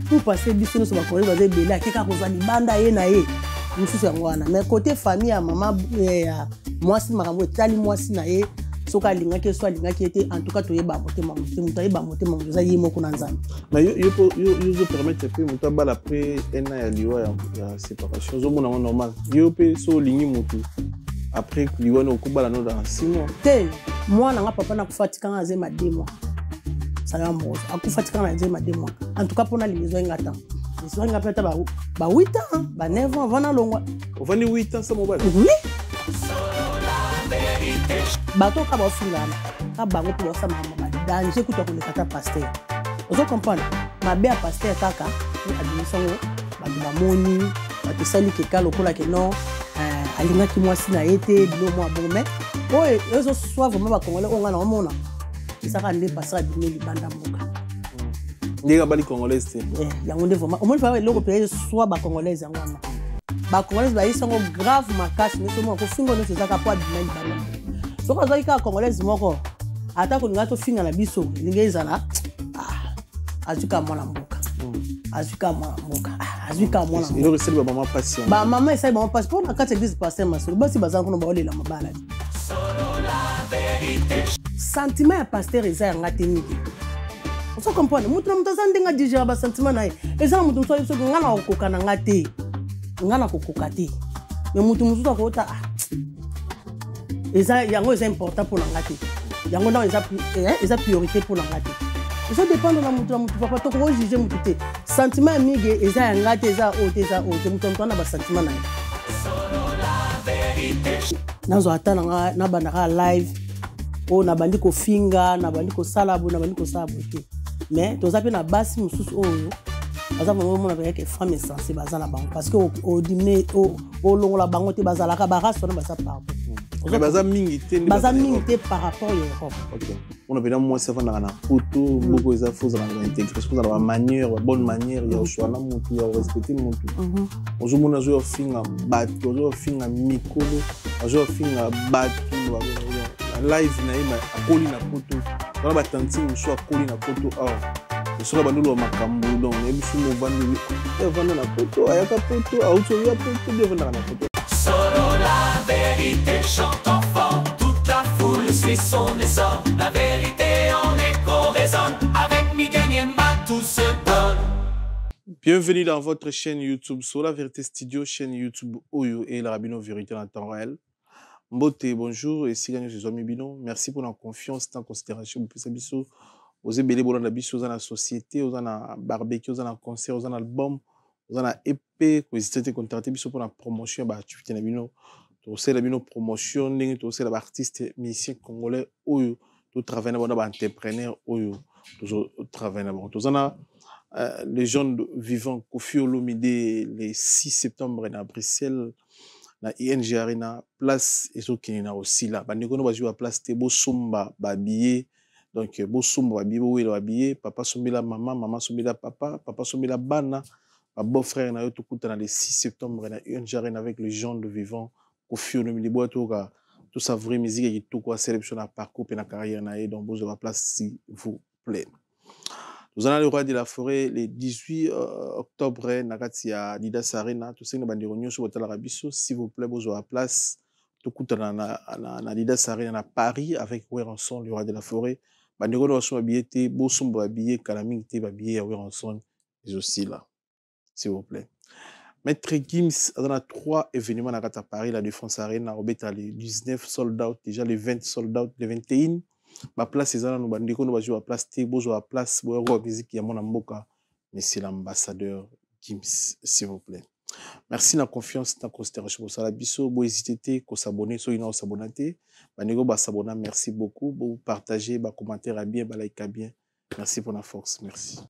Pour passer biso sur ma collègue bazé bela keka ko zali banda ye na ye. Mususu yango wana. Mais côté famille ya maman moi si makambo etali moi si na ye soka linga ke so linga ki était en tout cas toyeba motema mutai ba motema muza ye moko na nzambe. Mais yo permettre que muta bala après un an ya liwa ya séparation zo mona normal. Yo pe so lingi mutu après liwa no kubala no dans 6 mois. Te moi na papa na kufatika nga zema 2 mois. Ça va mo akufatika na zema 2 mois. En tout cas pour na lizo ngata. Lizo ngata peut-être ba 8 ans, ba 9 ans vana longwa. On va ni 8 ans ça mo bala. Oui. Bato ka ba fingana ka bango pour ça mama danger kuto ko lekata pasteur ozo comprendre mabe ya pasteur kaka ni admission ba moni ba tesali ke kalo kola ke non alinga ki moi sina été bilo moi bon mais oye ezo soit vraiment ba congolais on ngana omona isaka ndé passer bi libanda moka ndega bali congolais te yango ndé vraiment omoni fa loko pe soit ba congolais yango wana ba congolais ba isango grave makasi mais somo ko fingo no sezaka kwa bi libanda. So quand on congolais moko ata ko ngato finga na biso lingezala azuka mwana mboka azuka mwana mboka azuka mwana il aurait essayé maman patient ba maman essaye maman patient pour na kati église pasteur masolo basi bazango no baolela mabala sentiment ya pasteur eza ya ngate niki on se comprend mutu na mutu zandenga digérer ba sentiment na ye eza mutu so so ngana kokoka na ngate ngana kokoka te mais mutu mutu ko ta eza yango eza important pour l'angate yango na eza priorité pour l'angate ça dépend de la mutu papa to ko juger mutu te sentiment mige eza ngate eza mutu ntona ba sentiment na nazo atana na bana live o na bandi ko finga na bandi ko salabu na bandi ko sabu te mais to zape na basi mususu oyo baza vraiment mona ba ke femme sensible baza na bango parce que au dîner au longola bango te bazala ka ba raso na baza partout. Baza mingi te par rapport à l'Europe. OK. On a bien moi ça va na photo beaucoup ça faut dans l'intégration dans la manière bonne manière ya so na mutu ya respecter mutu. Ozo mona zo finga bato zo finga mikolo zo finga bato live na ima akoli na photo. Dans ba tanti so akoli na photo so ba ndolo makambo donc et biso mo vandu e vanda na photo ayaka photo auto ya photo de vanda na photo. Solo la vérité chante enfant, toute la foule suit son essor. La vérité en écho résonne, avec Miguel Niemba tout se donne. Bienvenue dans votre chaîne YouTube, sur la Vérité Studio, chaîne YouTube Oyo et la Rabino Vérité en temps réel. Mbote, bonjour, et si gagnez chez Zomi Bino, merci pour la confiance, en considération, vous pouvez savoir, vous avez belé dans la société, vous avez un barbecue, vous avez un concert, vous avez un album. Vous avez épée, vous avez contacté pour la promotion, activité nabino, tout c'est la bino promotion, tout c'est l'artiste musicien congolais, ou tout travail dans entrepreneur, ou tout travail dans tout ça. Les gens vivants, Kofi Olomide, les 6 septembre à Bruxelles, na ING Arena, place et ce qui est aussi là. Bandikono va jouer à place te Bosumba, babillet. Donc Bosumba, babillet, papa sombela maman, maman sombela papa, papa sombela bana. Ma beau-frère na yo tout dans le 6 septembre na ING Arena avec les gens de vivant Kofi Olomide tout ça vraie musique qui tout quoi sélection à parcours et na carrière na donc vous avez place s'il vous plaît. Nous allons le roi de la forêt le 18 octobre na kati à Didas Arena tout ça na bandi réunion sur hôtel Arabiso s'il vous plaît vous avez place tout na Didas Arena na Paris avec Weranson le roi de la forêt bandi réunion sur billet bosomba billet kalaming te billet à Weranson is aussi là. S'il vous plaît. Maître Gims a 3 événements à Paris, la Défense Arena, les 19 sold out, déjà les 20 sold out, les 21. Ma place est là, nous allons jouer à place, à place, musique, il y a mon amboka. Mais c'est l'ambassadeur Gims, s'il vous plaît. Merci de la confiance, de la considération pour ça. Vous hésitez à s'abonner, soit vous s'abonner. Merci beaucoup. Vous partagez, vous commentez bien, vous likez bien. Merci pour la force. Merci.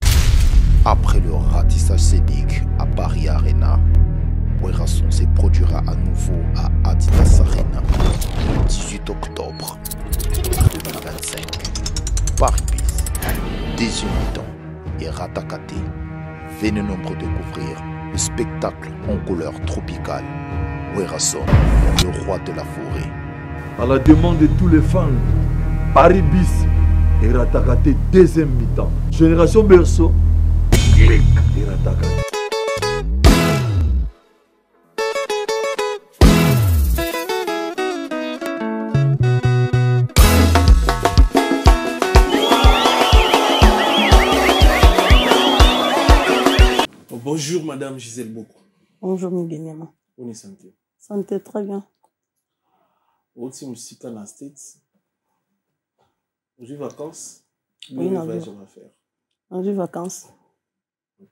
Après le ratissage scénique à Paris Arena, Weranson se produira à nouveau à Adidas Arena le 18 octobre 2025. Paris Bis, Désir et Ratakate. Venez nombreux découvrir le spectacle en couleur tropicale. Weranson, le roi de la forêt. À la demande de tous les fans, Paris Bis et Ratakate deuxième mi-temps. Génération Berceau. Click Irataka. Bonjour Madame Gisèle Boko. Bonjour Miguel. On est santé. Santé très bien. Aussi musique dans les States. J'ai vacances. Oui, non. Je vais faire. J'ai vacances. Ok.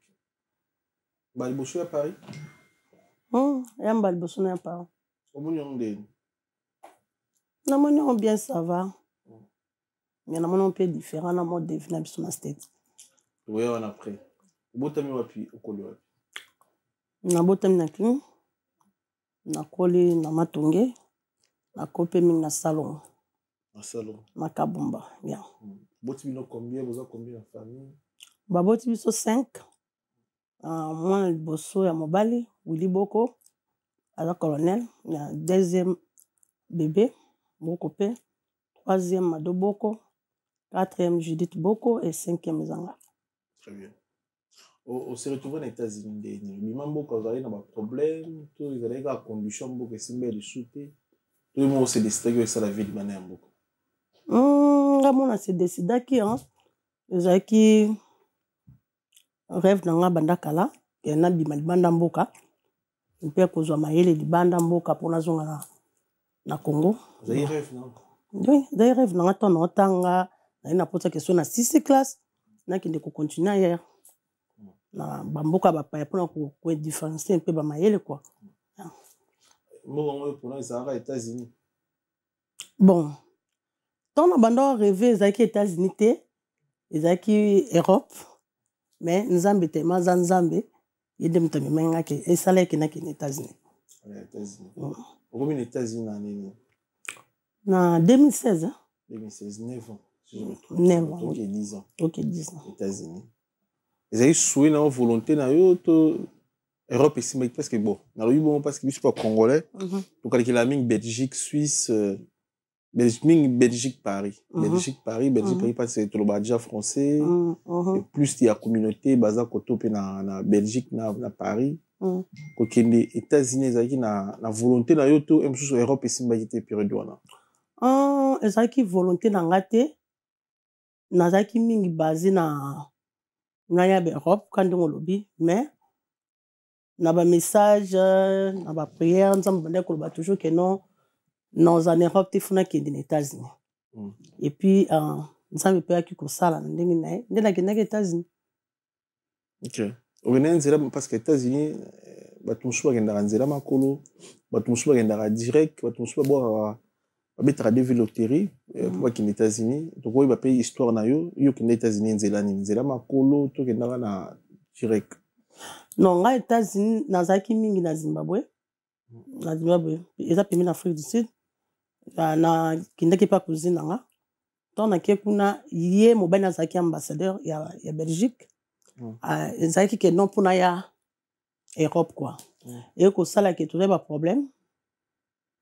Bah, il à Paris. Il y a un bal à Paris. Comment on dit? Non, bien ça va. Mais on a un peu différent dans le mode de vie dans les States. Oui, on a pris. Botami wapi okoli wapi? Na botami na kin. Na koli na matonge. Na kope ming na salon. Na salon. Na kabumba. Bien. Botimi no combien? Vous avez combien de famille? Ba botimi so 5. Moi bosso ya mobali, Willy Boko. Alors colonel, il y a deuxième bébé, Boko P. Troisième Mado Boko. Quatrième Judith Boko et cinquième Zanga. Très bien. On s'est retrouvé aux États-Unis. Mais même quand vous avez des problèmes, vous avez des conditions qui sont de souper. Tout le monde s'est décidé que ça la vie de manière beaucoup. On s'est décidé que rêve dans la banda kala, que na bimali banda mboka, on peut causer maïle di banda mboka pour la zone na Congo. Vous avez rêve non? Oui, des rêves dans la ton otanga, na ina pose question na 6e classe, na qui ne continue hier. Na bamboka ba pa pour ko différencier un peu ba maïle quoi. Moi pour les États-Unis. Bon. Tant banda rêver les États-Unis les Europe. Mais nous avons été mal en Zambie, et nous avons été et ça les États-Unis. Pourquoi les États-Unis en 2016. 2016, 9 ans. 9 ans. Ok, 10 ans. Ok, 10 ans. États-Unis. Vous avez souhaité une volonté dans l'Europe ici, mais parce que bon, parce que je ne suis pas congolais. Donc, il y a la Belgique, Suisse, Belgique, Paris. Belgique, Paris, parce que tout le déjà français. Et plus il y a communauté, basée à Belgique, na Paris. Donc, les États-Unis, ils ont la volonté dans l'Europe ici, mais il y a période. Ils ont volonté dans l'Europe. Ils ont basé dans l'Europe, quand on lobby, mais na ba message, na ba prière, nous avons toujours que non. Dans en Europe, il faut que les États-Unis. Et puis, nous avons peur que ça, là, nous avons les États-Unis. Ok. Parce que les États-Unis, ils sont direct, ils sont des loteries pour les États-Unis. Donc, ils ont histoire na yo, les États-Unis, ils ont direct. Non, les États-Unis, ils ont na Zimbabwe. Na Zimbabwe, ils ont permis l'Afrique du Sud. Na kindaki pa cousine nga tant na kuna yé mobile na zaki ambassadeur ya Belgique zaki que non pour na ya Europe quoi et ko sala que tout ba problème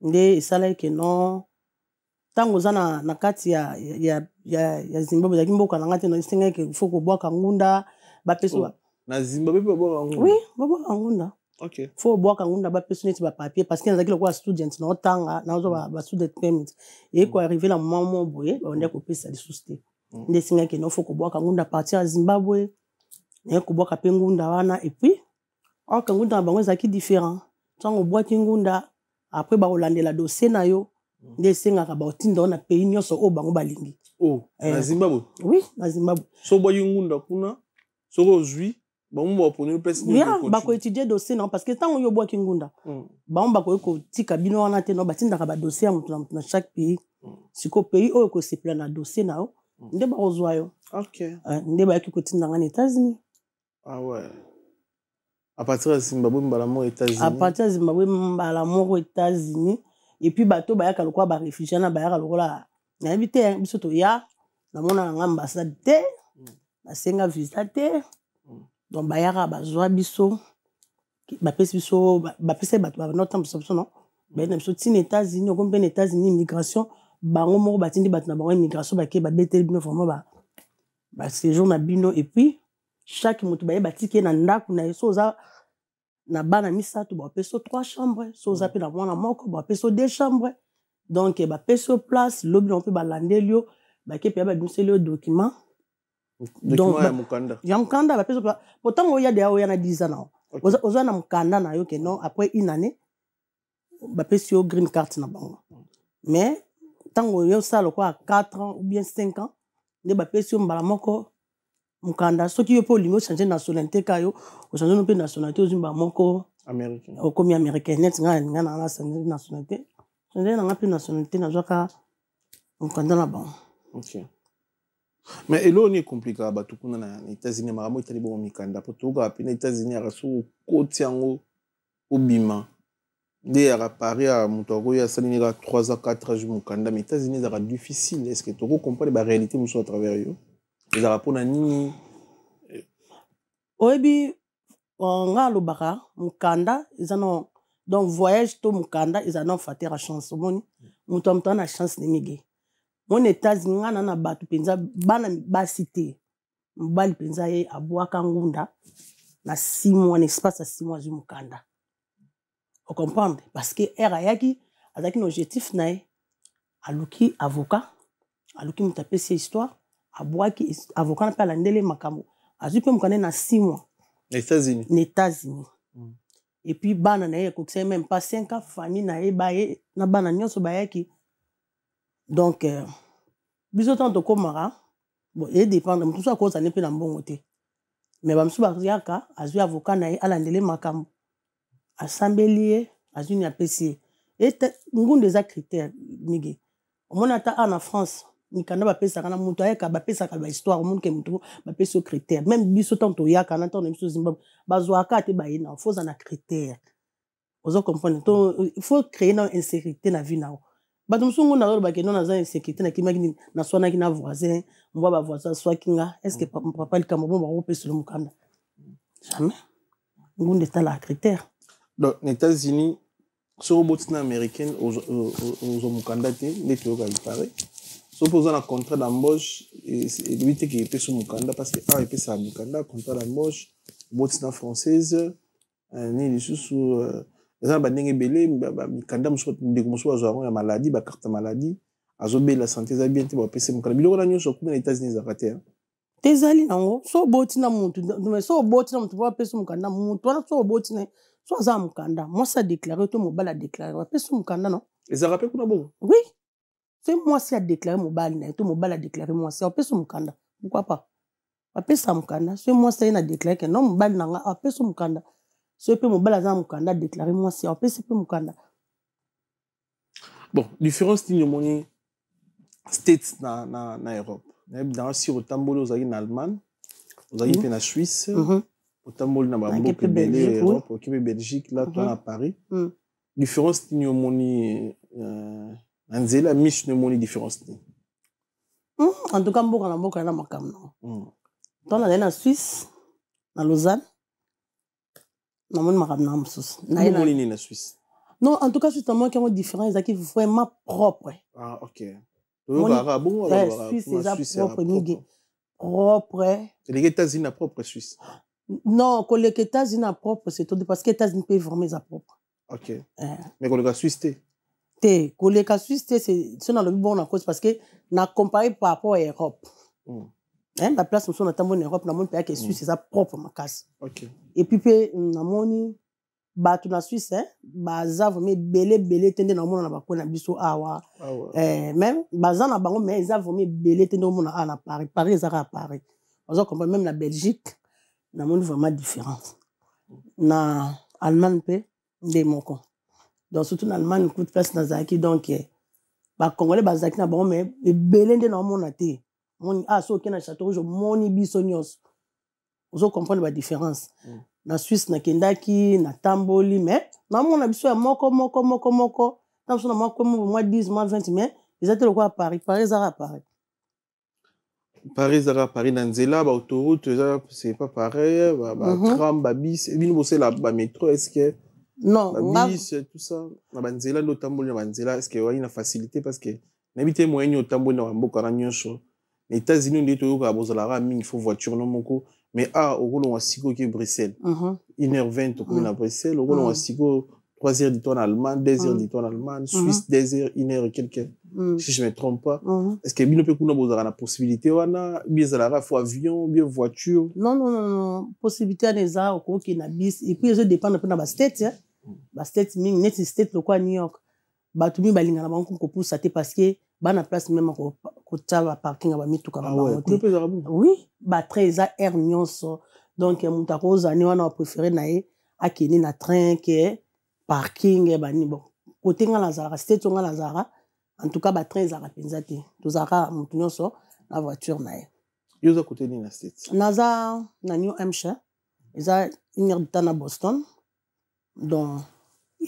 ndé sala que non tango za na kati ya Zimbabwe zaki mboka na ngati no singa que faut ko boka ngunda ba peso na Zimbabwe ba boka ngunda oui ba boka ngunda. Ok. Faut boire quand on a pas personne qui va papier parce qu'il y a des gens students non tanga na zo ba student permit et ko arriver la moment boye on est copier ça de société des signes que non faut ko boire quand on a partir à Zimbabwe et ko boire ka ngunda wana et puis quand ngunda bango zaki différent tant on boire ngunda après ba holande la dossier na yo des signes ka ba otinda na pays nyonso o bango balingi na Zimbabwe oui na Zimbabwe so boire ngunda kuna so ozui bon pour nous presque ba ko étudier dossier non parce que tant on yo bois kingunda ba ko tika bino wana te no batinda ka ba dossier na chaque pays siko pays o ko se plan na dossier na o nde ba ozwa yo ok nde ba ki ko tinda ngana États-Unis ah ouais à partir de Zimbabwe mbala mo États-Unis à partir de Zimbabwe mbala mo États-Unis et puis bato ba yaka lokwa ba réfugié na ba yaka lokola na habité biso to ya na mona nga ambassade te na senga visa te. Donc bayara bazwa biso bapesi biso bapesa bato ba notam biso non ben biso tin États-Unis ko ben États-Unis immigration bango moko batindi bato na bango immigration ba ke ba betel bino vraiment ba séjour na bino et puis chaque moto baye batiki na ndako na so za na bana misato ba peso 3 chambres so za pe na mwana moko ba peso 2 chambres donc ba peso place lobi on peut balandelio ba ke pe ba dunselio document donc ya mukanda ba peso pourtant o ya de o ya na 10 ans oza na mukanda na yo ke non après une année ba peso green card na bango mais tango yo sala quoi 4 ans ou bien 5 ans ne ba peso mbala moko mukanda soki yo po lingo changer nationalité kayo o changer no pe nationalité ozimba moko américain o komi américain net nga na la nationalité changer na ngapi nationalité na zoka mukanda na bango. OK. Mais elo ni compliqué ba tukuna na États-Unis maramo itali bo mikanda po to ga pina États-Unis araso koti yango obima nde à Paris à Montoro ya salini ga 3 à 4 jours mukanda mais États-Unis ça difficile est-ce que tu comprends la réalité muso à travers yo les arapona nini oyebi nga lobaka mukanda izano donc voyage to mukanda izano fater a chance moni muto mto na chance nemige mon États-Unis nga na batu penza bana basité mbali penza ye abwaka ngunda na 6 mois n'espace à 6 mois du mukanda on comprend parce que era yaki azaki objectif nae aluki avocat aluki mutapesi histoire abwaki avocat na pala ndele makambo azu pe mukanda na 6 mois les États-Unis et puis bana na ye ko même pas 5 ans famille na ye baye na bana nyonso bayaki donc biso tanto komara bon et dépendre tout ça cause ne pe na mbongo te mais ba msuba yaka azu avocat na ye ala ndele makambo assemblée azuni apesi et ngunde za critère migi omona ta en France mikanda ba pesa kana mutu ayeka ba pesa ka ba histoire monde ke mutu ba pesa critère même biso tanto yaka na tanto biso Zimbabwe bazwaka te ba ina faut na critère ozo comprendre to il faut créer une insécurité na vie na ba tumsungu na lo ba ke non na za insécurité na kimaki na sona ki na voisin mwa ba voisin soit kinga est-ce que papa le kambo ba pesa le mukanda jamais ngunde ta la critère. Donc, les États-Unis, sur le botin américain, aux Mukanda, les théories qui paraît. Sauf pour un contrat d'embauche, et lui qui est sur Mukanda, parce que il peut ça Mukanda, contrat d'embauche, botin française, ni sous les gens banding belé, Mukanda muso de muso azaro ya maladie, ba carte maladie, azobe la santé za bien te ba pese Mukanda. Bilo na nyo sur les États-Unis zakate. Tezali nango, so botina muntu, mais so botina muntu ba pese Mukanda, muntu wana so botina soit ça mukanda moi ça déclaré tout mobile a déclaré parce mukanda non les arabes kuna bon oui c'est moi si a déclaré mobile tout mobile a déclaré moi c'est parce mukanda pourquoi pas après ça mukanda c'est moi ça a déclaré que non mobile nanga après mukanda c'est peu mobile a mukanda déclaré moi c'est après c'est peu mukanda bon différence ni moni states na Europe dans si au tambolo aux en Allemagne aux en en Suisse au tambol na bambo pe belé Europe au Québec Belgique là toi à Paris différence ni moni anzela miss ne moni différence ni en tout cas mboka na makam non dans la Suisse na Lausanne na moni makam na msus na moni ni na Suisse non en tout cas c'est moi qui est différent qui vraiment propre ah OK Suisse propre et les États-Unis na propre Suisse. Non, que les États-Unis propre, c'est tout parce que les États-Unis peuvent former sa propre. OK. Mais que les Suisse que les Suisse c'est dans le bon cause parce que na comparé par rapport à l'Europe. La place où on a en Europe, na mon pays que Suisse c'est sa propre ma casse. OK. Et puis na moni ba tout na Suisse baza vraiment belé tende na mona na ba ko na biso awa. Même baza na bango mais ils a vraiment belé tende na mona na Paris à Paris. On comprend même la Belgique na monde vraiment différent na Allemagne pe des moko donc surtout en Allemagne coup de place na zaki donc ba congolais ba zaki na bon mais belende na mona te moni so ke na château rouge moni biso nyos ozo comprendre la différence na Suisse na kendaki na tamboli mais na mona biso ya moko na so na moko moi 10 mois 20 mais ils étaient quoi à Paris à Paris Paris Zara Paris Nanzela ba autoroute c'est pas pareil tram bis et bien c'est la métro est-ce que non bis tout ça na banzela no tamboli na banzela est-ce que y a une facilité parce que n'habiter moyen au tamboli na mboka na nyonso Les États-Unis, il faut voiture, non, moko. Mais au Rwanda, on a Siko qui est Bruxelles. 1h20 au à Bruxelles. Au Rwanda, on a Siko 3h du temps en Allemagne, 2h du temps en Allemagne, Suisse, 2h, 1h et quelques. Si je ne me trompe pas. Est-ce que bien peut qu'on a la possibilité, on a bien faut avion, bien voiture? Non. Possibilité à les a, au qui na bis. Et puis, je dépend un peu de la state, hein. La state, net state, le quoi, New York. Batumi balinga na banko ko poussa te parce que ba na place même ko tava parking ba mituka ba oui ba très à air nyonso donc muta ko zani wana préféré nae akini na train que parking ba ni bon côté ngala zara state ngala zara en tout cas ba train zara penza te to zara mutu nyonso na voiture nae yo za côté ni na state naza na New Hampshire eza 1 heure de temps na Boston donc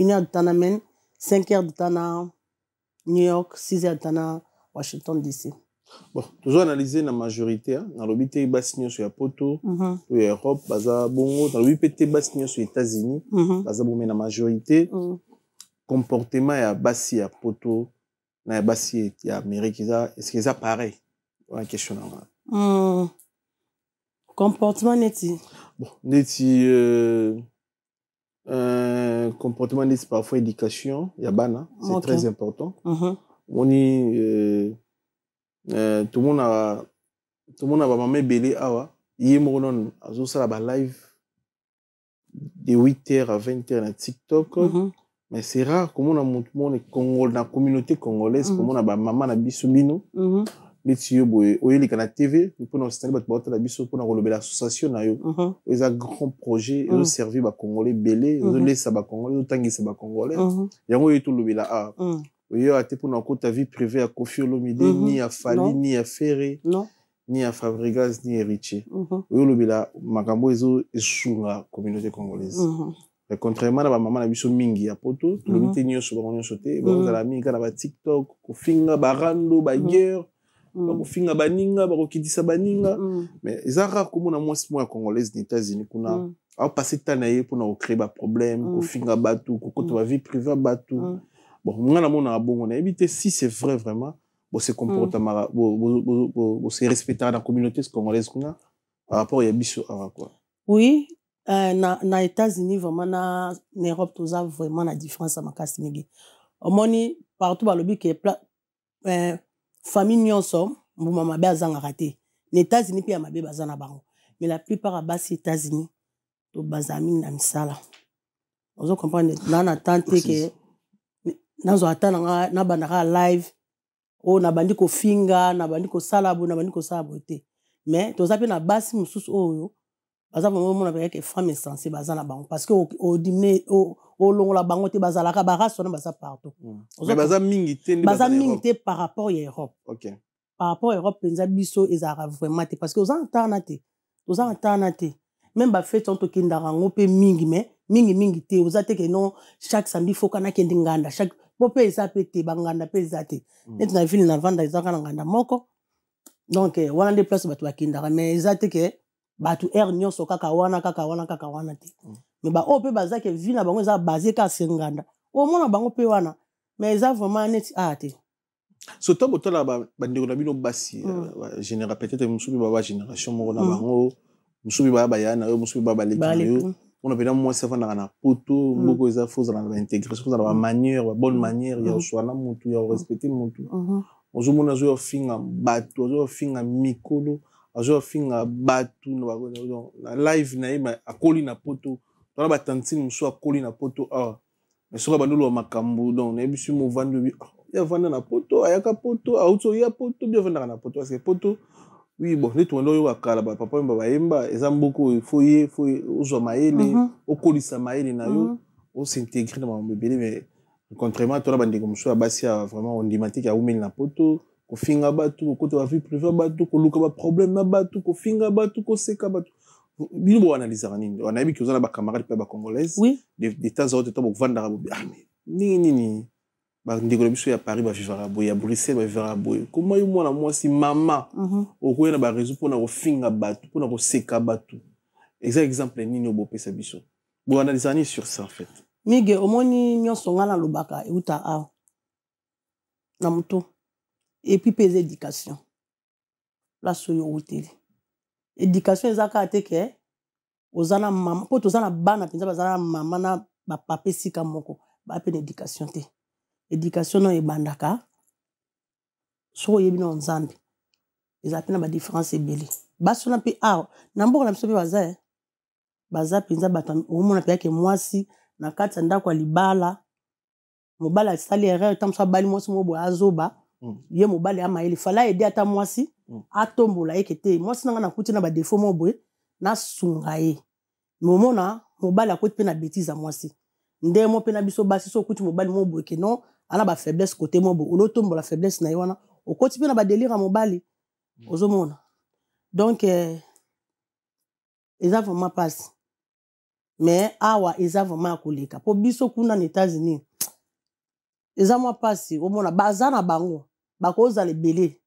1 heure de temps na men 5 heures de temps à New York, 6 heures de temps à Washington DC. Bon, toujours analyser la majorité, dans le but, il y a sur la poto, l'Europe, bongo, dans le but, il y a sur les États-Unis, la majorité, comportement et bassi à poto, na bassi à Amérique, est-ce que ça pareil? Une question là. Comportement neti. Bon, neti comportement n'est parfois éducation yabana c'est très important on y tout le monde a maman belé awa yemo non azo sala ba live de 8h à 20h na TikTok mais c'est rare comme on a tout le monde congolais dans la communauté congolaise comme on a ba maman na biso bino Netiyo boye oyeli kana TV pour nous installer ba biso pour nous l'association na yo ils a grand projet ils ont servi ba congolais belé ils ont laissé ba congolais ils ont tangisa ba congolais yango yeto lobela oyo ate pour na kota vie privée à Koffi Olomide ni à Fali ni à Ferré ni à Fabregas ni Héritier oyo lobela makambo ezo esunga communauté congolaise mais contrairement à ba maman na biso mingi ya poto to lobite nyonso ba nyonso te ba za la mingi kana ba TikTok ko finga ba rando ba guerre bakofinga baninga bakokitisa baninga mais eza rare komona mwasi moya congolaise des États-Unis kuna passer temps na ye mpona créer ba problème kofinga batu kokota ba vie privée batu bon nga na mona bongo na yebi te si c'est vrai vraiment bo se comportement bo se respecter dans la communauté congolaise kuna par rapport ya biso awa quoi oui na États-Unis vraiment na Europe tout ça vraiment la différence à makasi mingi omoni partout ba lobi que famille nyonso mbuma mabe azanga te les États-Unis puis mabe bazana bango mais la plupart à bas États-Unis to bazami na misala ozo comprendre na tante que nazo atana na banaka live o na bandi ko finga na bandi ko salabo na bandi ko salabo te mais to zape na basi mususu oyo baza vraiment mona ba que femme sensée bazana bango parce que au dîner au long la bango te bazala ka baraso na baza partout mais baza mingi te par rapport à Europe OK par rapport à Europe penza biso ezara vraiment te parce que aux alternate même ba fait tonto kindara ngope mingi mais mingi te ozate que non chaque samedi faut kana kendi nganda chaque popé eza pété banganda pe zate net na ville na vanda ezaka nganda moko donc wana des places batu kindara mais ezate que batu air nyonso kaka wana te mais ba o pe bazake ville na bango eza basé ka senganda o mona bango pe wana mais eza vraiment net ate so to botola ba ndeko na bino basi général peut-être musubi ba génération moko na bango musubi ba yana yo musubi ba lekino on a bien moi ça va na poto beaucoup eza faut dans l'intégration faut dans la manière la bonne manière ya uswana mutu ya respecter mutu ozo mona zo finga batu ozo finga mikolo ozo finga batu na live na ima akoli na poto to ba tantine musu akoli na poto mais soka bandolo makambo donc na bisu mo vando ya vanda na poto ayaka poto auto ya poto bien vanda na poto parce que poto oui bon les tondo yo akala ba papa mba bayemba ezamboko il faut ozo maele okolisa maele na yo o s'intégrer dans mon bébé mais contrairement to la bande comme ça basi vraiment on dimatique ya umeli na poto ko finga batu ko to vie privée batu ko luka ba problème na batu ko finga batu ko seka batu bino bo analyser nini on a vu que vous avez ba camarades pe ba congolaise des temps autres to bo vanda mais nini ba ndiko biso ya Paris ba vivra boy ya Bruxelles ba vivra boy comment yo mona moi si mama okoyena ba réseau pona ko finga batu pona ko seka batu exemple nini obo pesa biso bo analyser ni sur ça en fait mige omoni nyonso ngala lobaka euta na muto et puis pesa éducation place oyo outeli éducation ezaka te ke ozana mama po tozana bana penza bazana mama na ba papa sika moko ba pe éducation te éducation no ebandaka so yebi na nzambe ezapena ba différence ebele basona pe na mboka na biso pe baza penza bato omona pe yake mwasi na kati ya ndako ya libala mobali asali erreur tamso abali mwasi mo boya azoba ye mobali amayeli fala aider ata mwasi atombola yeke te mwasi nanga nakuti na ba défaut mo boye na sunga ye momona mobali akoti pe na bêtise mwasi nde mo pe na biso basi so kuti mobali mo boye ke non ana ba faiblesse côté mo boye olotombola faiblesse na ye wana okoti pe na ba délire mobali ozomona donc eza vraiment passe mais awa eza vraiment akoleka po biso kuna na États-Unis eza mwa pasi omona baza na bango bakozala ebele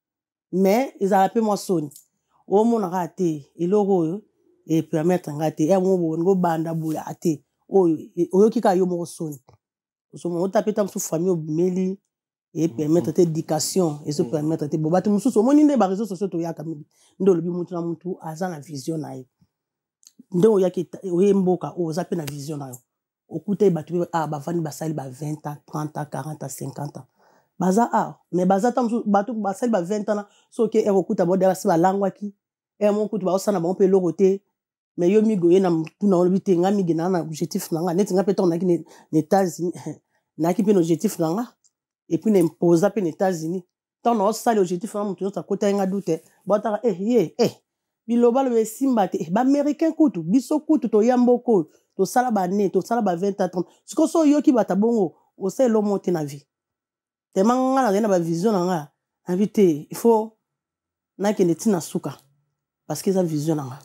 mais ezala pe mwa soni omonaka te eloko oyo epermettre nga te yango bongo banda boya ate oyo oyoki ka yo moko soni osomona otapeta mosusu famille obimeli epermettre te éducation ezopermettre te bo bato mosusu omoni nde baréseau sociaux toyaka mibi nde olobi mutu na mutu aza na vision na ye nde oyaki oye mboka oyo oza pe na vision na yo okuta bato pe bavandi basali ba 20 ans 30 ans 40 ans 50 ans baza mais baza ta bato basali ba 20 ans soki ekokuta bo dara si balangwaki mo kutu baosana bango pe eloko te mais yo migoye na tuna olobi te nga migi na objectif na nga neti nga pe tonaki na États-Unis naki pe na objectif na nga et puis n'imposa pe na États-Unis tant na osali objectif na mutu nyonso akota nga dute botaka biloba lo simba te ba américain kutu biso kutu to yamboko to sala ba ne to sala ba 20 ans 30 siko so yoki bata bongo osai lo monte na vie te manga na ba vision na nga invité il faut na kende tina suka parce que ça vision na nga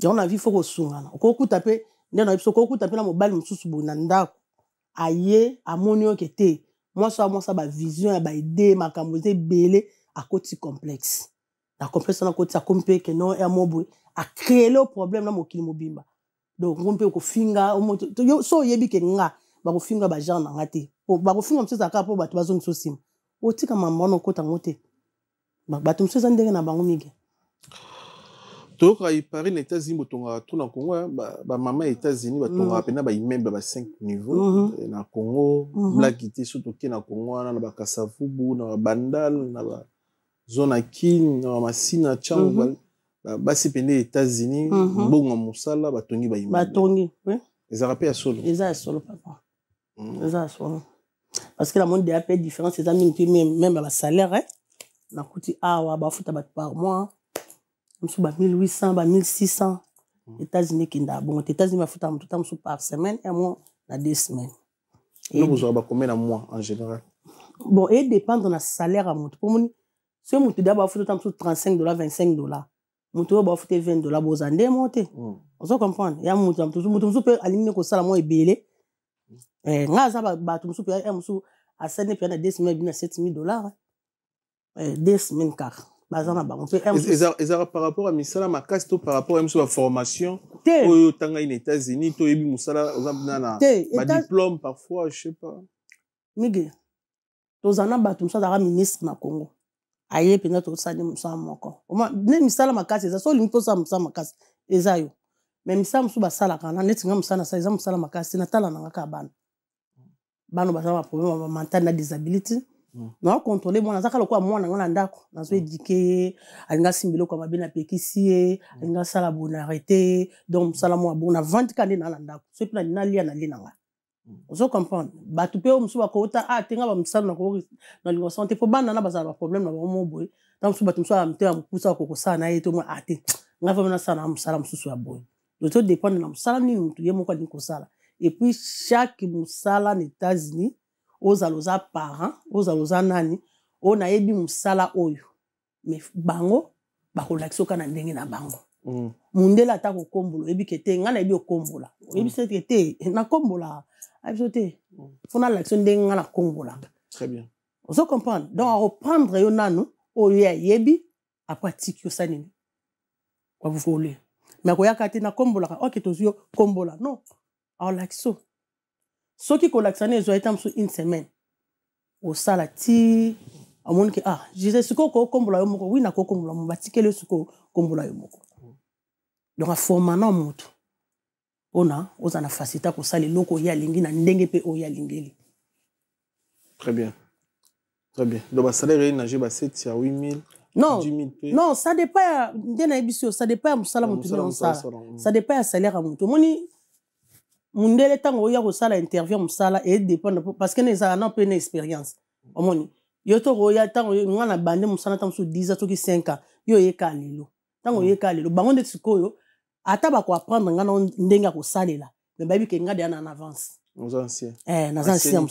on a vu faut ko sungana okokuta pe nde na biso kokuta pe na mobali mususu bona ndako aye amoni yo kete moi ça ba vision ya ba idée makambo ze belé à côté complexe la complexe na côté a compé que non ya mobo a créer le problème na mokili mobimba donc on peut ko finga yo so yebi ke nga ba ko finga ba genre na ngati ba ko finga mtsa ka po ba to zone so sim otika mama no kota ngote ba to mtsa ndenge na bango mige to ka i Paris na États-Unis botonga tout na Congo ba mama États-Unis batonga pena ba immeuble ba 5 niveaux na Congo blakité surtout ke na Congo na ba Kasavubu na Bandal na ba zone akin na masina chango basi pende États-Unis mbongo musala batongi ba immeuble batongi oui ezara pe ya solo papa eza solo parce que la monde a peu différence c'est même ba salaire na kuti awa ba futa ba par mois msu ba 1800 ba 1600 États-Unis kinda bon États-Unis ba futa mtu tamsu par semaine et moi na 2 semaines et vous aurez combien de mois en général bon et dépendre na salaire à mtu pour moni si mtu d'abord futa tamsu $35 $25 mtu ba futa $20 bozande monter on se comprendre ya mtu peut aligner ko sala mo ebele nga za ba mtu peut mtu asane pe na 2 semaines na $7000 2 semaines car bazana bango pe ezara par rapport à misala makasi to par rapport à la formation oyo tanga in États-Unis to yebi musala na ba diplôme parfois je sais pas mige tozana bato musala ministre na Congo aye pena to sani musala moko oma ne misala makasi eza so limpo sa musala makasi eza yo mais misala musu basala kana neti nga musala sa eza musala makasi na tala na ka bana bano bazana problème mental na disability non contrôler moi nazaka lokwa mwana ngana ndako nazo éduquer alinga simbelo kwa mabina pekisi alinga sala bona arrêter donc sala moi bona 20 kande na ndako so pla na lia na linanga ozo comprendre ba tu pe musu ba kota tenga ba musala na ko na lingo santé po bana na bazala problème na mo boy donc musu ba tu musu amte amukusa ko sa na yeto mo nga fa na sana musala musu ya boy donc tout dépend na musala ni mutu ye mo kwa lingo sala et puis chaque musala aux États-Unis aux aloza parents aux aloza nani on a ebi musala oyo mais bango ba kolakso kana ndenge na bango mundela ta ko kombolo ebi kete ngana ebi okombola ebi se kete na kombola abisote fona l'action ndenge ngana kombola très bien on se comprend donc reprendre yo nanu oyo ya yebi après tikyo sanini kwa vous voler mais ko yakati na kombola ok tozio kombola non en l'action ce qui collectionne les oeufs une semaine au salati amoni ke ah je siko ko kombola yo moko oui na ko kombola mo batikele siko kombola yo moko donc a formana mutu ona ozana facilité ko sala loko ya lingi na ndenge pe o ya lingeli. Très bien. Très bien. Donc le salaire est nagé 7 à 8000. Non, 10 000 p. Non, ça dépend de ça dépend de ça dépend de salaire à mutu. Moni mundele tango ya ko sala interview musala et dépend parce que les ana peu expérience. Omoni yo to ko ya tango ngana bande musala tango so 10 ans to ki 5 ans yo ye kalelo. Tango ye kalelo bango de sikoyo ata ba ko apprendre ngana ndenga ko salela. Mais baby ke ngade en avance. Aux anciens. Nos anciens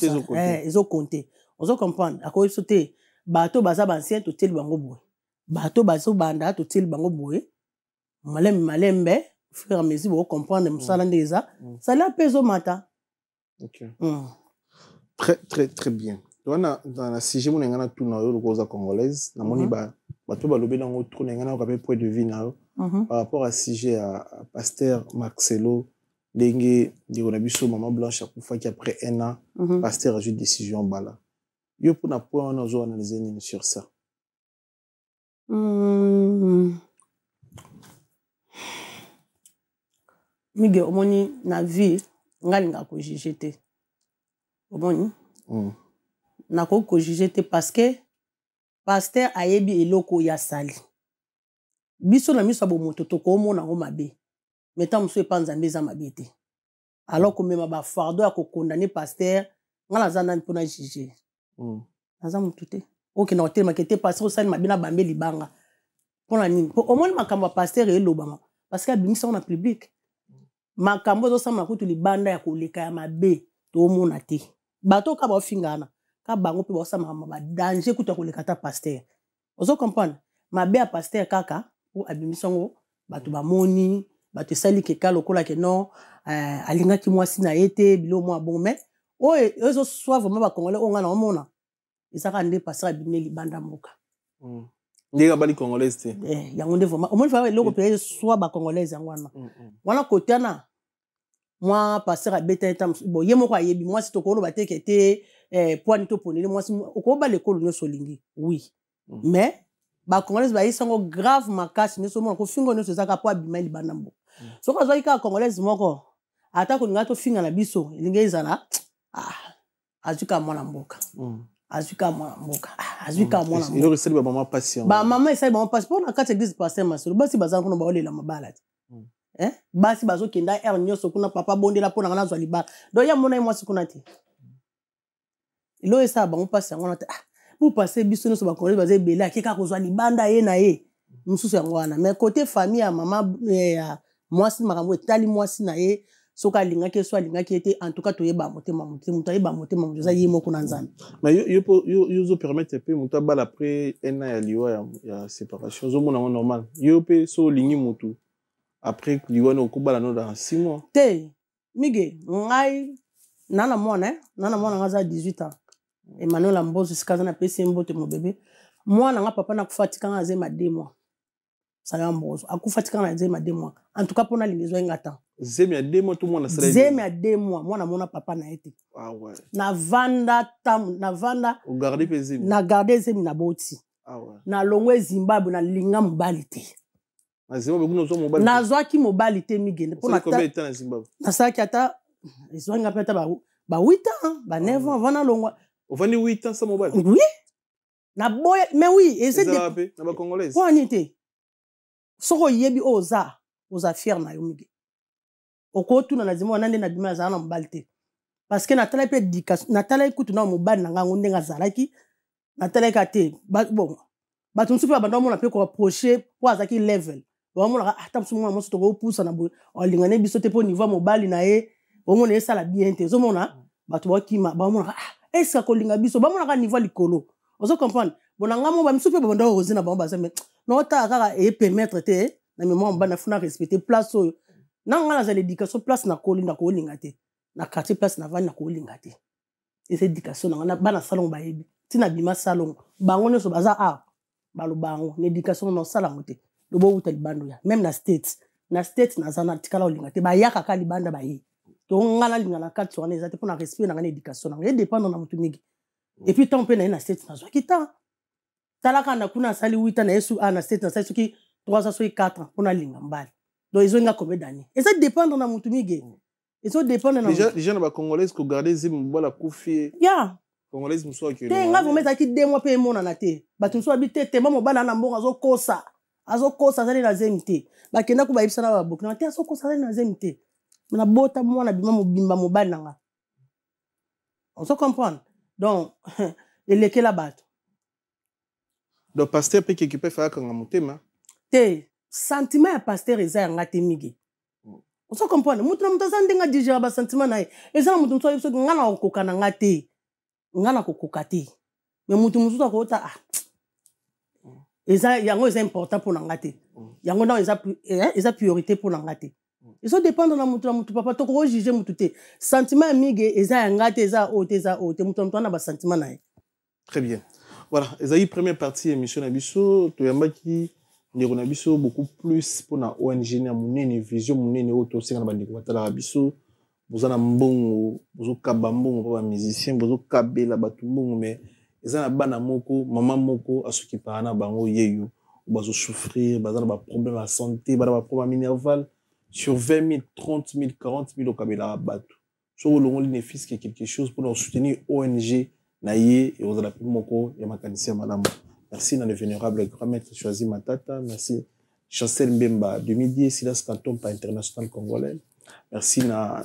ils ont compté. On comprendre à quoi sauter bateau baza ancien to tel bango boy. Bateau bazo banda to tel bango boy. Malembe fur et à mesure vous comprendre musala ndeza ça la pèse au matin. OK. Très bien. Dans la sujet mon ngana tout na yo le cause congolaise na moni bateau ba lobi nango trop ngana ko point de vue na yo par rapport à sujet à pasteur Marcelo Dengue on biso maman Blanche akufa qui après 1 an pasteur a eu décision bala. Yo pour na point on a analyser sur ça. Mige omoni na vie ngalinga ko juger te. Omoni? Na ko juger te parce que pasteur ayebi eloko ya sali. Biso na miso bo moto to ko mona ngo mabe. Metam so epanza mbeza mabe te. Alors que même ba fardo ya ko condamner pasteur ngala zana mpona juger. Naza mutute. OK na hotel makete pasteur sali mabe na bambe libanga. Pona nini? Omoni makambo pasteur elobanga parce que bimisa on a public. Makambo zo sama kutu libanda ya koleka ya mabe to mona te. Bato ka ba fingana. Ka bango pe ba sama ba danger kutu koleka ta pasteur. Ozo comprendre? Mabe ya pasteur kaka ou abimisongo bato ba moni, bato sali ke kala lokola ke non alinga ki mwasi na yete bilo mwa bon mais o ezo soit vraiment ba congolais on ngana omona. Isaka nde pasteur abimeli libanda mboka. Ndega bali congolais te. Yango nde vraiment omoni fa loko pe soit ba congolais yango wana. Wana kotana moi passer à beta tam bon yemo ko ayebi moi si to ko lo bateke te point to ponele moi si ko ba l'école nyo solingi oui mais ba congolais ba isango grave makasi ne so mo ko fingo ne so zaka po abima libanda mbo so ko zo ka congolais moko ata ko ngato finga na biso linge izala azuka mwana mboka azuka mwana mboka azuka mwana mboka il reseli ba maman patient ba maman esa ba patient pour na kati église pasteur masolo basi bazango no ba olela mabala basi bazo kenda nyoso kuna papa bondela pona ngana zwa libala do ya mona mwasi kuna te ilo esa bango pasi ngona te vous passez biso no so ba congolais baze bela keka ko zwa libanda ye na ye mususu yango wana mais côté famille ya mama ya mwasi makambo etali mwasi na ye soka linga ke so linga ki était en tout cas to yeba motema mutu yeba motema mutu za yimo kuna nzambe mais yo zo permettre pe mutu bala après un an ya liwa ya séparation zo mona normal yo pe so lingi mutu après liwana okubala no dans 6 mois te mige ngai nana mwana ngaza 18 ans Emmanuel Ambozo sikaza na pesi mbote mo bébé mwana nga papa na kufatika nga zema 2 mois ça Ambozo akufatika na zema 2 mois en tout cas pona lingezo ngata zema ya 2 mois tout mwana sala zema ya 2 mois mwana mona papa na ete ouais na vanda au garder pesi na garder zemi na boti ouais na longwe Zimbabwe na linga mobali te nazwaki mobali te migende pona combien de temps na Zimbabwe nasalaki ata ezwanga pe ata ba 8 ans ba 9 ans vana longwa ovani 8 ans sa mobali oui na boya mais oui et c'est des na ba congolais pour anité soko yebi oza fier na yo mige okotu na lazima nande na bima za na mobali te parce que natala pe éducation natala kutu na mobali na ngango ndenga zalaki natala ka te bon bato nsupe ba banda mona pe ko approcher pour azaki level wamona ata msumwa moso to ko poussa na bo olingane biso te po niveau mobali na ye omona esala bien te zomona bato bakima bamona est-ce que linga biso bamona ka niveau likolo ozo comprendre bonanga mo ba msupe ba banda ozina ba bazame no ta kaka e permettre te na mémoire bana funa respecter place oyo na ngala za l'éducation place na kolinga ko linga te na quartier place na vana ko linga te et cette éducation na bana salon ba yebi tina bima salon bango ne so baza balo bango l'éducation no salon te lobo uta libando ya même na state na zana tikala olinga te ba yaka ka libanda ba yi to ngala linga na kati wana ezate pona respect na ngana éducation na dépendre na mutu mingi et puis tant pe na state na zwa kita talaka na kuna sali 8 ans na yesu na 7 ans ça qui 3 ans 4 ans pona linga mbali donc ils ont nga combien d'années et ça dépend na mutu mige et ça dépend na déjà na ba congolais ko garder zim bola kufi ya congolais muso ki te nga vomeza ki 2 mois pe mona na te ba tunso habité te ba mobala na mbonga azo kosa zali na zemite ba kenda ko ba ibisa na ba bokna te azo kosa zali na zemite na bota mwana bima mobimba mobali nanga on se comprend donc il est là bas donc pasteur peut qui peut faire kanga motema te sentiment ya pasteur eza yanga te mige on se comprend mutu na mutu zandenga déjà ba sentiment na eza mutu mso yebso ngana okoka na ngate ngana kokoka te mais mutu musu ta kota eza yango eza important pour ngate yango na eza priorité pour ngate ça dépend de la mutu papa to ko juger mutu te sentiment mige eza yanga te eza ote mutu na ba sentiment na très bien voilà eza première partie émission na biso to yambaki ndeko na biso beaucoup plus pour na ONG na munene vision munene auto singa na bandeko batala biso bozana mbongo bozo kaba mbongo ba musicien bozo kabela batu mbongo mais eza na bana moko mama moko asuki parana bango yeyo bazo souffrir bazana ba problème à santé ba problème nerval sur 20 000 30 000 40 000 au kabela batu so longo line fils quelque chose pour nous soutenir ONG na ye et ozala moko ya makanisi ya malamu. Merci na le vénérable grand maître Choisi Matata. Merci Chancel Mbemba 2010 Silas Canton par international congolais. Merci na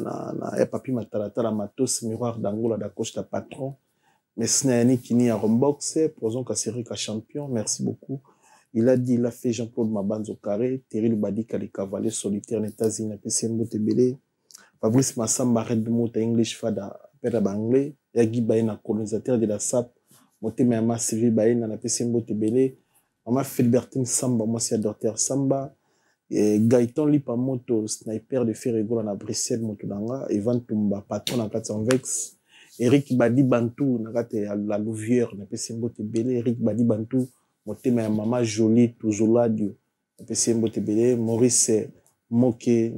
Papi Matalata la Matos Miroir d'Angola da coach da patron. Merci na Yannick Kini à Rombox Poison Kasseri ka champion. Merci beaucoup. Il a dit il a fait Jean-Claude Mabanzo carré, Terry Lubadi les cavaliers solitaires aux États-Unis na PCM Tebele. Fabrice Massamba Red Mota English Fada Peda Banglais. Yagi Baena colonisateur de la SAP. Motema Yama Sylvie Baena na PCM Tebele. Mama Philbertine Samba, moi c'est Dr Samba. Et Gaëtan Lipamoto, sniper de Ferrego na Bruxelles Motodanga. Evan Tumba, patron na 400 Vex. Eric Badi Bantou, na la Louvière na PCM Tebele. Eric Badi Bantou. Motema ya mama Jolie Tuzoladio na PCM Tebele. Maurice Moke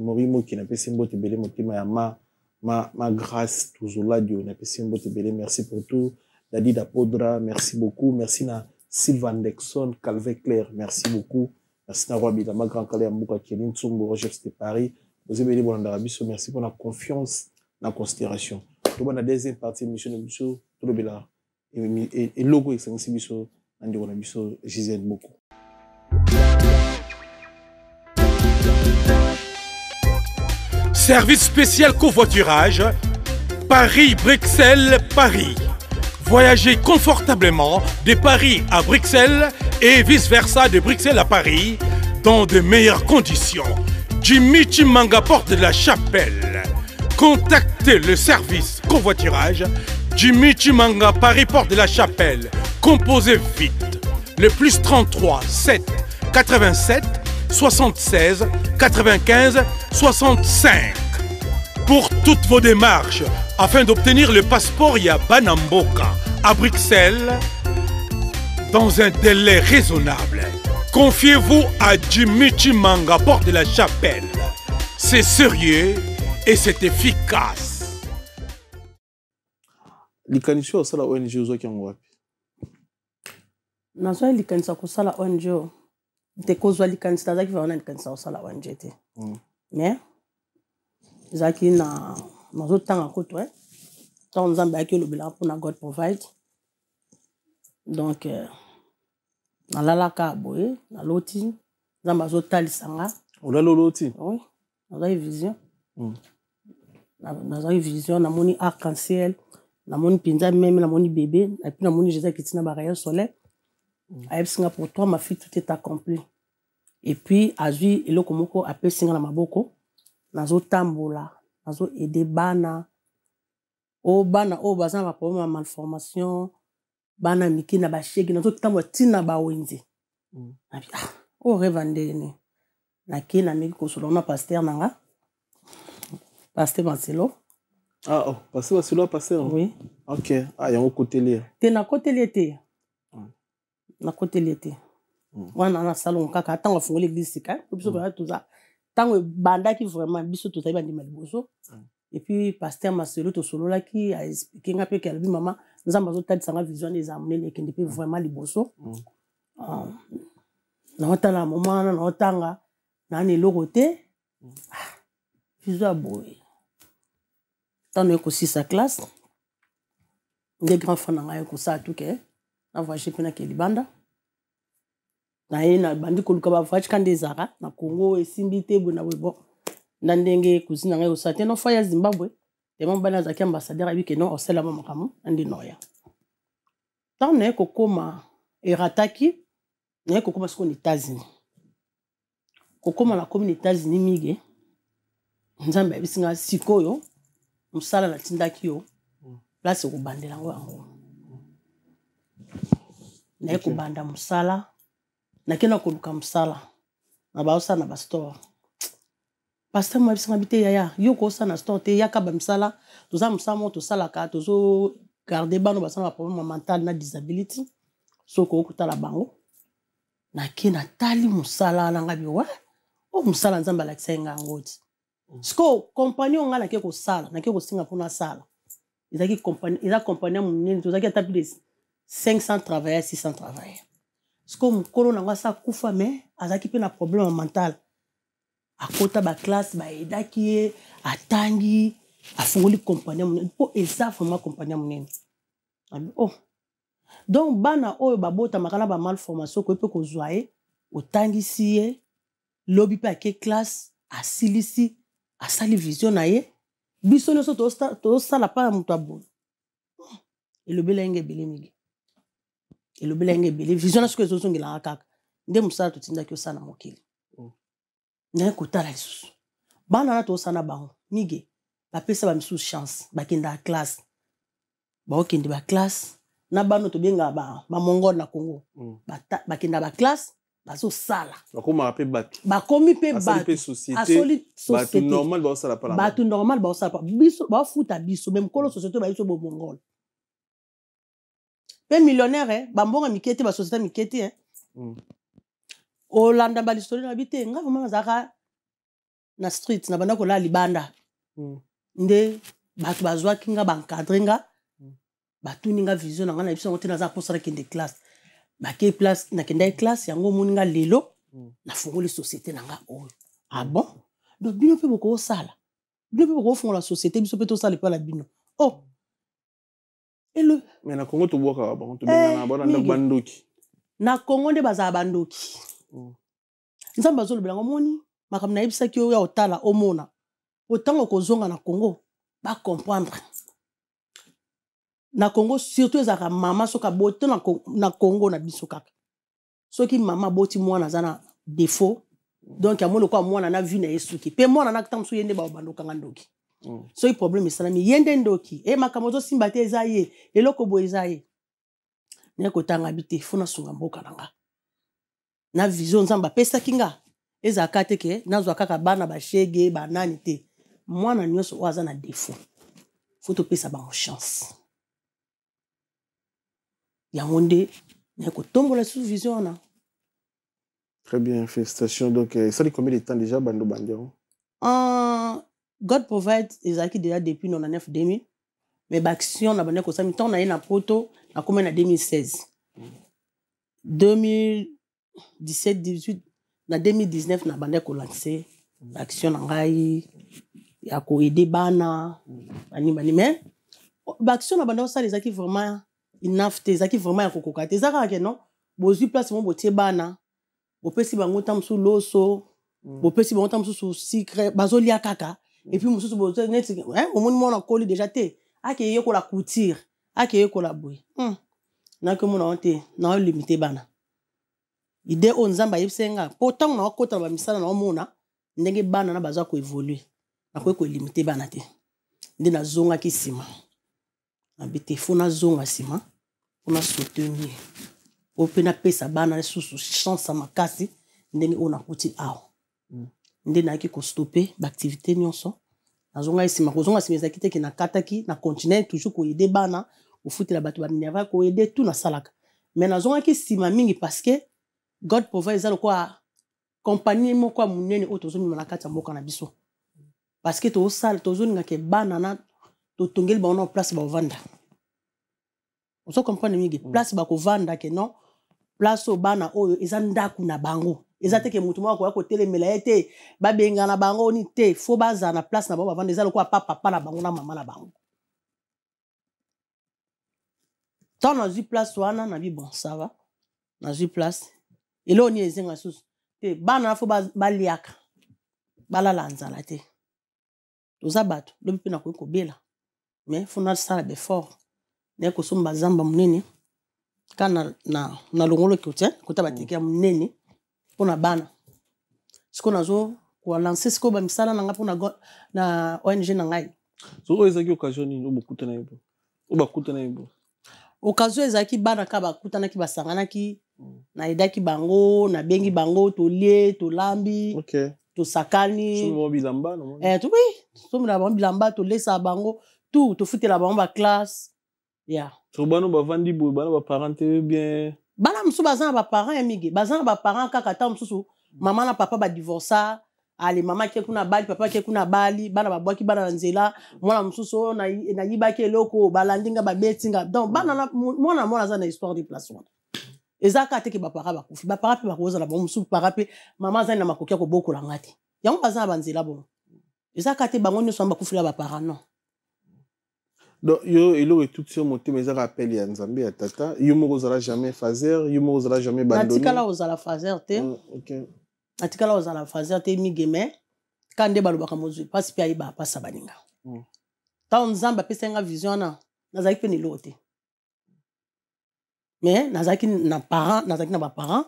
na PCM Tebele. Motema ya ma grâce Tuzoladio na PCM Tebele. Merci pour tout. Dadi Podra, merci beaucoup. Merci na Sylvain Dexon, Calvin Claire, merci beaucoup. Merci na Roby, ma grand Calais Mbouka Kelin, Tsumbo, Roger de Paris. Vous avez bon Andarabiso, merci pour la confiance, la considération. Tout bon la deuxième partie de l'émission de Bisso, tout le bel et logo et c'est Bisso, Andi Bisso, Gisèle beaucoup. Service spécial covoiturage, Paris-Bruxelles, Paris. Voyagez confortablement de Paris à Bruxelles et vice-versa de Bruxelles à Paris dans de meilleures conditions. Jimmy Chimanga, porte de la Chapelle. Contactez le service covoiturage Jimmy Chimanga, Paris, porte de la Chapelle. Composez vite. Le plus 33 7 87 76 95 65. Pour toutes vos démarches, afin d'obtenir le passeport Yabanamboka à Bruxelles, dans un délai raisonnable, confiez-vous à Jimmy Chimanga, porte de la Chapelle. C'est sérieux et c'est efficace. Likanisi osala ONG ozoki yango wapi? Nazwa likanisa kosala ONG te kozwa likanisa azaki vraiment likanisa kosala ONG te. Mais zaki na nazotanga koto tant nzambe ayaki olobela mpona God provide. Donc nalalaka boye naloti nzambe azotalisanga. Olaloloti? Oui, nazali vision. Nazali vision, namoni arc-en-ciel, namoni pinza même, namoni bébé, et puis namoni Jésus qui tient na barrière solaire. Ayebisinga pour toi ma fille, tout est accompli. Et puis azui eloko moko appelle singa na maboko, nazo tambola, nazo aider bana. O bana o bazana ba problème de malformation, bana miki na ba shege, nazo tambola tina ba wenzi. O revandene. Na ki na miki ko solona pasteur nanga. Pasteur Marcelo. Ah, oh, pasteur Marcelo, pasteur? Oui. Ok. Ah, il y a un côté lié. T'es na côté lié. Na côté lié. Wana na salon kaka tango fongo l'église sika. Biso ba tout ça. Tango banda ki vraiment biso tout ça ba ndima liboso. Et puis pasteur Marcelo to solo la ki a expliqué nga pe kelbi maman nzamba zo tadi sanga vision des amener les kende pe vraiment liboso. naotala mama wana naotanga nani eloko te fizo aboye ntango ekosisa classe nde grand frère na ngai ekosala tuke na voyage mpe nake libanda na ye na bandi koluka bavoyage kande ezaka na Congo esimbi te boye na boye bon nda ndenge cousine na ngai ekosala te no fa ya Zimbabwe te mobali azalaki ambassadeur ayebike non osalama makambo andi noya ntango na ye kokoma erataki na ye kokoma sikoyo na États-Unis kokoma na komi na États-Unis mige nzambe ayebisi nga sikoyo mosala natindaki yo place ekobandela yango yango na ye kobanda mosala nakenda koluka mosala na baosala na bastore pasteur mo ayebisi nga bite yaya yo koosala na store te yaka bamisala toza mosala moko tosalaka tozogarde bano basala baproblème mental na disability soko okotala bango nake natali mosala nanga bi wa o mosala nzambe alakisa ye nga yango ti siko kompani oyo nga nake kosala nake kosinga mpona sala eza kompani ya monene tozalaki ata plus de 500 travailleurs 600 travailleurs siko mokolo nango asa kufa me azalaki mpe na problème mental akota baklasse baedaki ye atangi afungoli kompani ya monene mpo eza vraiment kompani ya monene oh donc bana oyo babotamaka na bamalformation koye mpe kozwa ye otangisi ye lobi mpe ake classe asilisi asali vision na ye biso nyonso tozosala mpa ya moto aboye elobela yenge ebele mingi elobela yenge ebele vision na siko ezozongelanga kaka nde mosala totindaki osala na mokili naye kotala lisusu bana na tozosala na bango nige bapesa bamisusu chance bakendaka classe baokende baklasse na bano tobengaka bamongole na Congo bakenda baklasse bazosala bakomi mpe bato normal baosala biso baofuta biso me mokolo société bayiso bomongole mpe millionnaire bambonga mike te basociété mike te olanda balistori na bi te nga vraimen azalaka na street na banda kolala libanda nde bato bazwaki nga baencadre nga batuni nga vision na nga na biso yango te naza mposala kende classe bake place nakendaki classe yango omoni nga lelo nafungoli société na nga oyo ah bon donc bino mpe bokosala bino mpe bokofungola société biso mpe tosala epala bino oh elo mais na Congo tobwaka bango tobengana bona bandoki na Congo nde bazala bandoki nzambe azolobela ngo moni makambo nayebisaki oyo ya otala omona otango kozonga na Congo bacomprendre na Congo surtout ezalaka mama soki abote na Congo na biso kaka soki mama aboti mwana aza na défaut donc amoni lokola mwana na vi na ye suki mpe mwana na ntango mosusu ye nde babandokanga ndoki soki problème esalami ye nde ndoki makambo ozosimba te eza ye eloko boye eza ye naye kotanga bi te fo nasunga mboka na nga na vision nzambe apesaki nga ezalaka te ke nazwa kaka bana bashege banani te mwana nyonso oyo aza na défaut fo topesa bango chance yango nde naye kotombola sous vision wana. Très bien, félicitations. Donc ça dit combien de temps déjà bando bandian God provide ezalaki déjà depuis 99-2000 mais baction na bande kosami temps na ye na poto na komé na 2016 2017-18 na 2019 na bande ko lancer action na ngai ya ko aider bana bani mais baction na bande osala ezalaki vraiment enough te ezalaki vraiment ya kokoka te ezalaka ke non bozwi place mo botie bana bopesi bango ntango mosusu loso bopesi bango ntango mosusu sucre bazolia kaka et puis mosusu neti omoni mwana koli déjà te akeyekola couture akeyekola boye nakemona wan te naolimite bana ide oyo nzambe ayebisi nga mpo ntango naokotala bamisala naomona ndenge bana na bazwa koévolue nakoki kolimite bana te nde nazongaki nsima nabi te fo nazonga nsima fo nasoutenir oyo mpe napesa bana lisusu chance ya makasi ndenge oyo nakuti awa nde nayaki kostope baactivité nyonso nazonga nsima kozonga nsima ezalaki teke nakataki na continue toujours koyede bana ofutela bato baminerva koyede tout nasalaka mais nazongaki nsima mingi parce que God provide eza lokola kompanie moko ya monene oyo tozomema na kati ya mboka na biso parce que tozoningaka bana na totongeli bango na place baovanda ozo comprendre mingi place bakovanda ke non place au bana oyo eza ndaku na bango eza te ke mutu moko ya kotelemela ye te babenga na bango ni te fo baza na place na bango bavanda eza lokola papa na bango na mama na bango tant nazwi place wana na bi bon ça va nazwi place elo ni ezenga susu te bana fo baliaka balala nzala te toza bato lobi mpe nakoki kobela mais fo nasala befort naye kosomba zamba monene ka na longolo kote kota bateke ya monene mpona bana siko nazo koalanse sikoyo bamisala na nga mpona na ONG na ngai soko ezalaki occasion nini obakutana ye bo occasion ezalaki bana ka bakutanaki basanganaki nayedaki bango nabengi bango tolie tolambi tosakani tosomela bango bilamba tolesa bango tout tofutela bango baklasse ya bana bavandi boye bana baparent te bien bana mosusu baza na baparent ya mige baza na baparent kaka ta mosusu mama na papa badivorsa ale mama ke kuna bali papa ke kuna bali bana babwaki bana na nzela mwana mosusu nayibaki eloko balandinga babetinga donc bana mwana aza na histoire de place wana eza kaka teke baparent bakufi baparent mpe bakozala bango mosusu parent mpe mama azali na makoki ya kobokola nga te yango baza na banzela bongo eza kaka te bango nyonso bakufila baparent non donc yo eloko etuti so motema eza rappel ya nzambe ya tata yo moko ozala jamais fazer yo moko ozala jamais bandoni natikala ozala fazer te natikala ozala fazer te migeme ka nde balobaka mozwi mpasi mpe ayeba apasa baninga ntango nzambe apesa nga vision wana nazalaki mpe neloko te mais nazalaki na baparent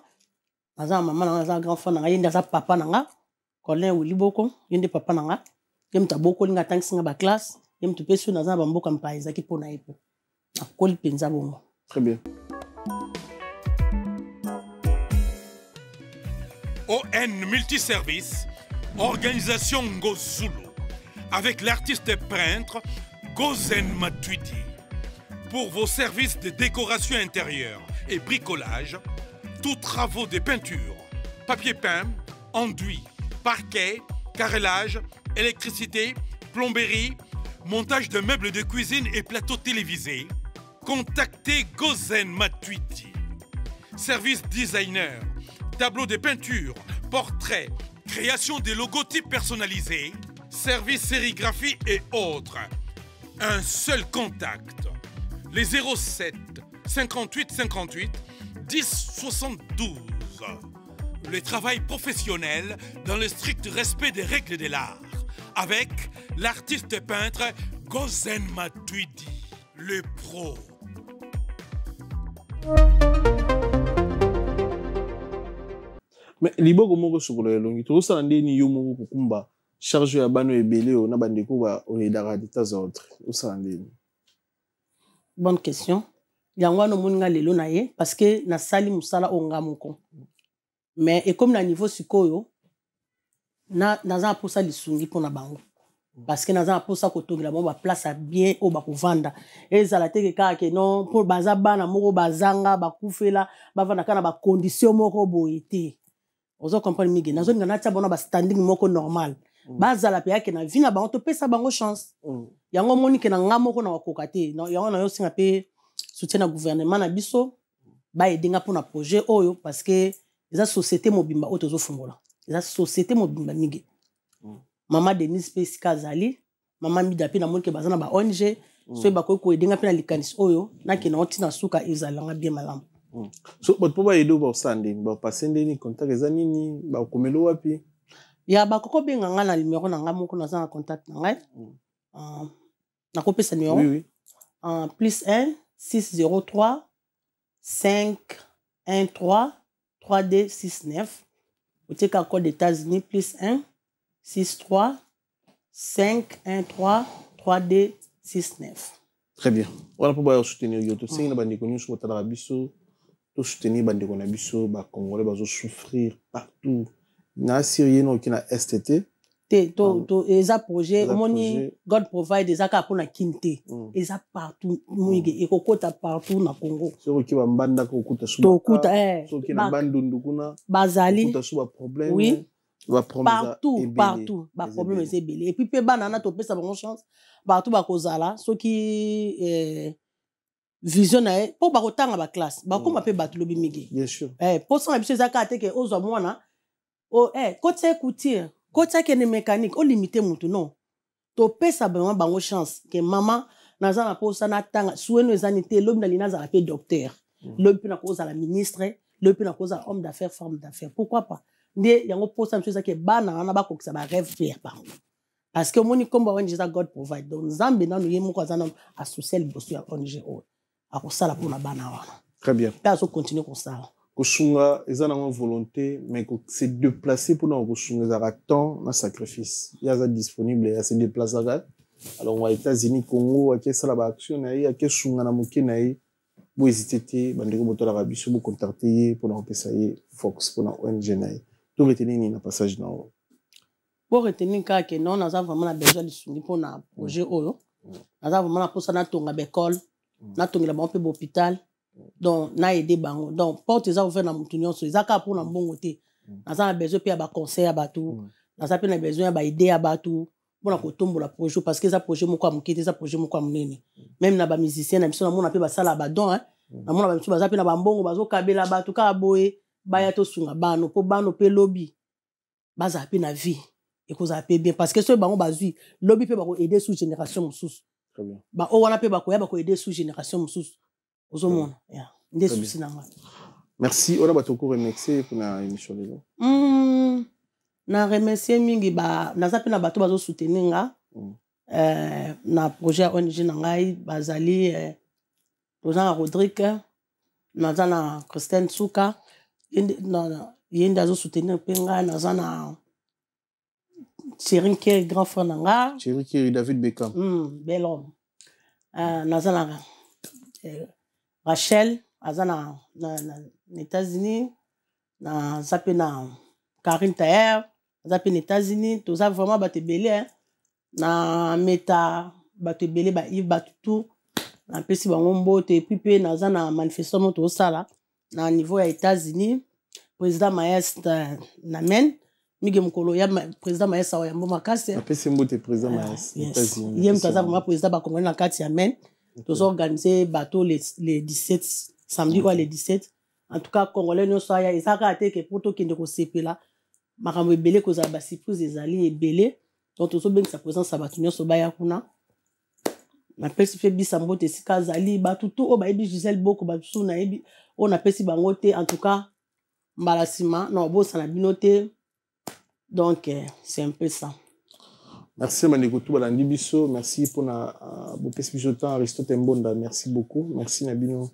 naza na mama nanga naza na grand frère nanga ye nde aza papa nanga Colin Willy Boko ye nde papa nanga ye moto abokoli nga atangisi nga baklasse ye moto mpe so naza na bamboka mpa ezalaki mpo na ye mpe nakoli mpenza bongo. Très bien. ON Multiservice, organisation Ngozulu, avec l'artiste peintre Gozen Matuidi. Pour vos services de décoration intérieure et bricolage, tous travaux de peinture, papier peint, enduit, parquet, carrelage, électricité, plomberie, montage de meubles de cuisine et plateaux télévisés, contactez Gozen Matuidi. Service designer, tableau de peinture, portrait, création de logotypes personnalisés, service sérigraphie et autres. Un seul contact. Les 07 58 58 10 72. Le travail professionnel dans le strict respect des règles de l'art. Avec l'artiste peintre Gozen Matuidi, le pro. Mais liboko moko sukolo elongi to sala ndeni yo moko kukumba charge ya bano ebele na bandeko ba oyedaka de temps à autre osala ndeni. Bonne question. Yango no moninga lelo na ye parce que na sali musala onga moko. Mais et comme na niveau sikoyo naza posa lisungi pona bango. Parce que naza posa ko tongela ba place à bien o ba kovanda. Ezala te ka ke non pour baza bana moko bazanga bakufela bavanda kana ba condition moko boyete. Ozo comprendre mige nazo ngana tia bona ba standing moko normal. Bazala pe yake na vina bango to pesa bango chance. Yango moni ke na ngamoko na wakoka te. Yango na yo singa pe soutien na gouvernement na biso ba edenga pour na projet oyo parce que eza société mobimba o tozo fungola. Eza société mobimba mige. Mama Denise pe sikazali, mama mida pe na moni ke bazana ba ONG, so ba ko edenga pe na likanis oyo na ke na otina suka ezalanga bien malamu. So but po ba edo ba sande ba pasende ni contact eza nini ba komelo wapi? Ya ba koko benga nga na numéro na nga moko na za contact na ngai. Na kopesa numéro. Oui. +1 603 513 3D 69. Au Teka code des États-Unis +1 63 513 3D 69. Très bien. Voilà pour ba soutenir yo to singa bandeko nyuso batala biso to soutenir bandeko na biso ba congolais bazo souffrir partout. Na Syrie no ki na STT to eza projet omoni God provide eza ka pona kinte eza partout muige ekokota partout na Congo so ki ba mbanda ko kuta suba to kuta so ki na bandundu kuna bazali kuta suba problème oui ba problème partout ba problème c'est belé et puis pe banana to pesa bango chance partout ba kozala so ki vision na ye po bakotanga ba classe bakoma pe bato lobi mingi bien sûr po sanga biso ezaka te ke ozwa mwana kotia couture kotia kene mécanique olimite mutu non topesa vraiment bango chance ke mama naza na posa natanga sueno ezani te lobi na lina azala pe docteur lobi pe na kozala ministre lobi pe na kozala homme d'affaires femme d'affaires pourquoi pas nde yango posa biso ezaki bana wana bakokisa ba rêve pe ya bango parce que omoni kombo ONG eza God provide donc nzambe nano ye moko aza nano asocié liboso ya ONG oyo akosala mpona bana wana très bien mpe azocontinue kosala kosunga eza nango volonté mais se déplacer mpona kosunga ezalaka temps na sacrifice ye aza disponible ya se déplacaka alors wa États-Unis Congo akesala baaction na ye akesunga na moke na ye bohésite te bandeko botolaka biso bocontacte ye mpona kopesa ye fox mpona ONG na ye to retenir nini na passage na oyo po retenir kaka ke non naza vraiment na besoin lisungi mpona projet oyo naza vraiment na posa natonga baekole natongela bango mpe bahôpital donc na aide bango donc porte eza ouvert na motu nyonso eza kaka mpona mbongo te naza na besoin mpe ya baconseil ya bato naza mpe na besoin ya baide ya bato mpona kotombola projet parce que eza projet moko ya moke te eza projet moko ya monene même na bamusicien na biso namona mpe basala badon namona bamisu baza mpe na bambongo bazokabela bato kaka boye baya tosunga bano mpo bano mpe lobi bazala mpe na vie ekozala mpe bien parce que soki bango bazwi lobi mpe bakoaide sous génération mosusu oyo wana mpe bakoya bakoaide sous génération mosusu ozomona nde susi na ngai merci ona bato koremercie mpona émission lelo na remercie mingi naza mpe na bato bazosoutenir nga na projet ya ONG na ngai bazali toza na Rodrigue naza na Christine Suka ye nde azosoutenir mpe ngai naza na Thierry Keri grand frère na nga Thierry Keri David Beckham bel homme naza na Rachel aza na États-Unis naza mpe na Karine Taher aza mpe na États-Unis toza vraiment bato ebele na meta bato ebele Yves Batutu napesi bango mbote epuis mpe naza na manifestation mo tozosala na niveau ya États-Unis président Maes na men mige mokolo ya président Maes awa yambo makasi apesi mbote président Maes États-Unis ye moto aza vraiment président bakongoli na kati ya men tozoorganize bateau les 17 samedi oyo les 17 en tout cas congolais nyonso aya eza kaka te ke po tokende kosepela makambo ebele kozala basurprise ezali ebele donc tozobengisa présence ya bato nyonso baya kuna napesi mpe bisa mbote esika azali bato tu oyo bayebi Gisèle Boko basusu nayebi oyo napesi bango te en tout cas mbala nsima na obosana bino te donc c'est un peu ça. Merci bandeko tu balandi biso merci mpona bopesi biso temps Aristote Mbonda merci beaucoup merci na bino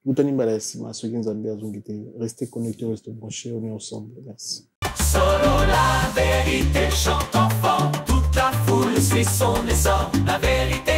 tutani mbala ya nsima soki nzambe azongi te restez connectés restez branchés on est ensemble merci. Solo la vérité chante enfant, toute la foule suit son essor, la vérité